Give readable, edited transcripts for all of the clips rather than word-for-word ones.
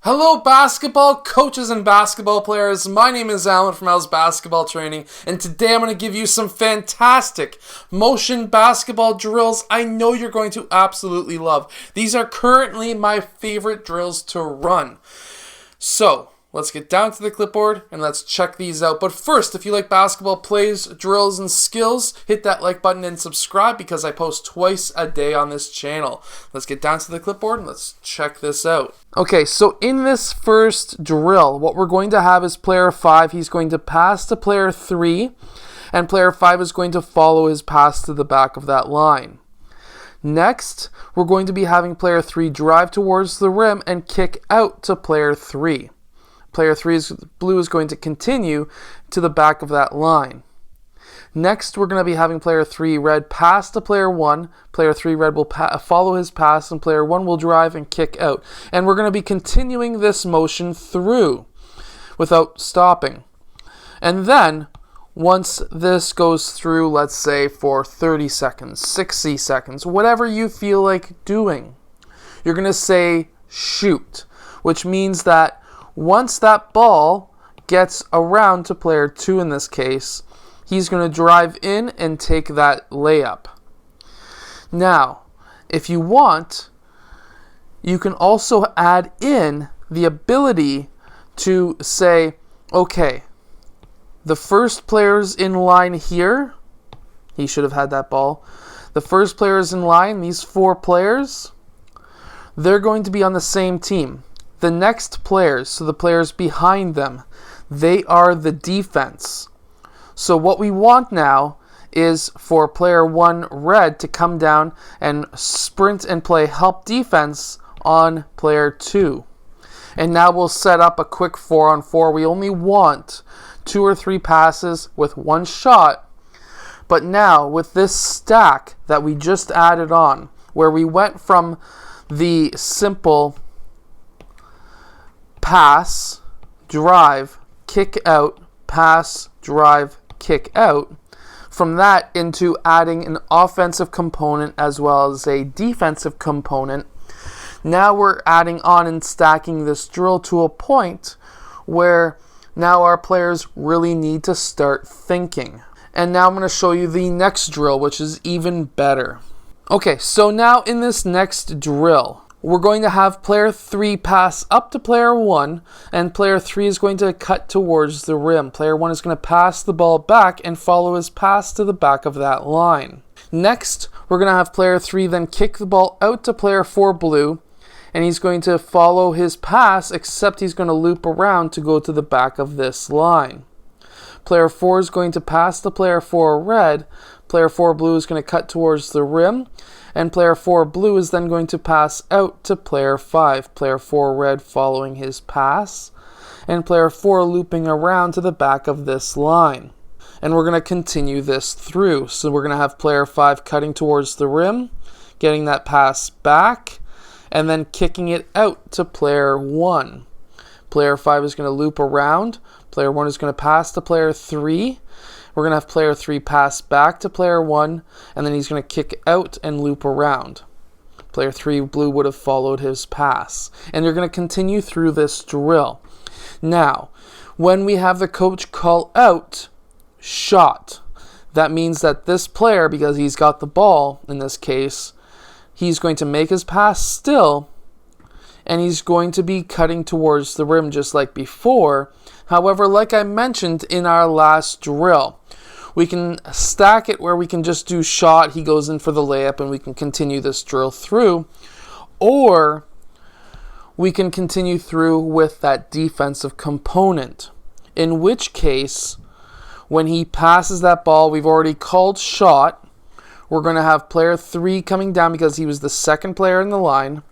Hello basketball coaches and basketball players, my name is Alan from Al's Basketball Training, and today I'm going to give you some fantastic motion basketball drills I know you're going to absolutely love. These are currently my favorite drills to run. So, let's get down to the clipboard and let's check these out. But first, if you like basketball plays, drills, and skills, hit that like button and subscribe because I post twice a day on this channel. Let's get down to the clipboard and let's check this out. Okay, so in this first drill, what we're going to have is player 5. He's going to pass to player 3, and player 5 is going to follow his pass to the back of that line. Next, we're going to be having player 3 drive towards the rim and kick out to player 3. Player 3's blue is going to continue to the back of that line. Next, we're going to be having player 3 red pass to player 1. Player 3 red will follow his pass, and player 1 will drive and kick out. And we're going to be continuing this motion through without stopping. And then, once this goes through, let's say for 30 seconds, 60 seconds, whatever you feel like doing, you're going to say shoot, which means that once that ball gets around to player 2 in this case, he's going to drive in and take that layup. Now, if you want, you can also add in the ability to say, okay, the first player's in line here. He should have had that ball. The first player's in line, these 4 players, they're going to be on the same team. The next players, so the players behind them, they are the defense. So what we want now is for player 1 red to come down and sprint and play help defense on player 2. And now we'll set up a quick 4-on-4. We only want 2 or 3 passes with 1 shot. But now with this stack that we just added on, where we went from the simple pass, drive, kick out, pass, drive, kick out, from that into adding an offensive component as well as a defensive component, now we're adding on and stacking this drill to a point where now our players really need to start thinking. And now I'm going to show you the next drill, which is even better. Okay, so now in this next drill, we're going to have player 3 pass up to player 1, and player 3 is going to cut towards the rim. Player 1 is going to pass the ball back and follow his pass to the back of that line. Next, we're going to have player 3 then kick the ball out to player 4 blue, and he's going to follow his pass, except he's going to loop around to go to the back of this line. Player 4 is going to pass to player 4 red. Player 4 blue is going to cut towards the rim, and player 4 blue is then going to pass out to player 5. Player 4 red following his pass, and player 4 looping around to the back of this line. And we're going to continue this through. So we're going to have player 5 cutting towards the rim, getting that pass back, and then kicking it out to player 1. Player 5 is going to loop around. Player 1 is going to pass to player 3. We're going to have player 3 pass back to player 1, and then he's going to kick out and loop around. Player 3 blue would have followed his pass. And you're going to continue through this drill. Now, when we have the coach call out shot, that means that this player, because he's got the ball in this case, he's going to make his pass still, and he's going to be cutting towards the rim just like before. However, like I mentioned in our last drill, we can stack it where we can just do shot, he goes in for the layup, and we can continue this drill through. Or we can continue through with that defensive component. In which case, when he passes that ball, we've already called shot. We're going to have player 3 coming down because he was the second player in the line.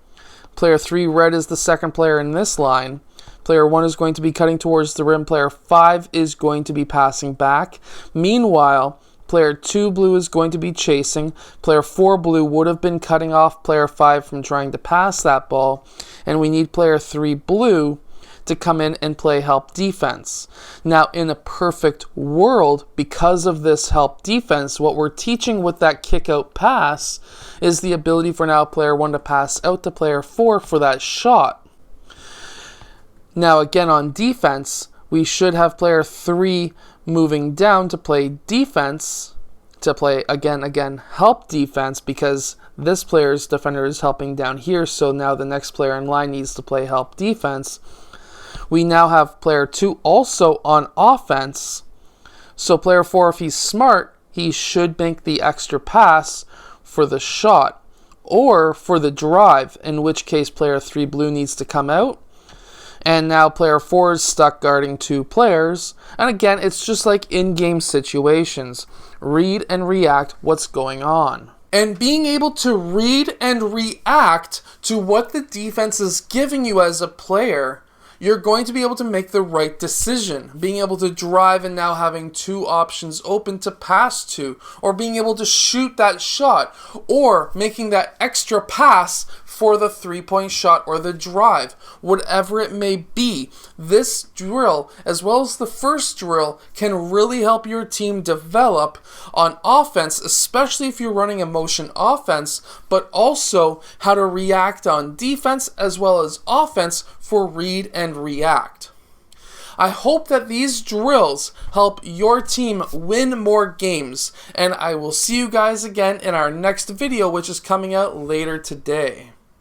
Player 3 red is the second player in this line. Player 1 is going to be cutting towards the rim. Player 5 is going to be passing back. Meanwhile, player 2 blue is going to be chasing. Player 4 blue would have been cutting off player 5 from trying to pass that ball. And we need player 3 blue to come in and play help defense. Now, in a perfect world, because of this help defense, what we're teaching with that kick out pass is the ability for now player 1 to pass out to player 4 for that shot. Now again on defense, we should have player 3 moving down to play defense, to play again help defense, because this player's defender is helping down here, so now the next player in line needs to play help defense. We now have player 2 also on offense, so player 4, if he's smart, he should make the extra pass for the shot or for the drive, in which case player 3 blue needs to come out. And now player 4 is stuck guarding 2 players. And again, it's just like in-game situations. Read and react what's going on. And being able to read and react to what the defense is giving you as a player, you're going to be able to make the right decision. Being able to drive and now having 2 options open to pass to, or being able to shoot that shot, or making that extra pass for the 3-point shot or the drive, whatever it may be. This drill, as well as the first drill, can really help your team develop on offense, especially if you're running a motion offense, but also how to react on defense as well as offense for read and react. I hope that these drills help your team win more games, and I will see you guys again in our next video, which is coming out later today.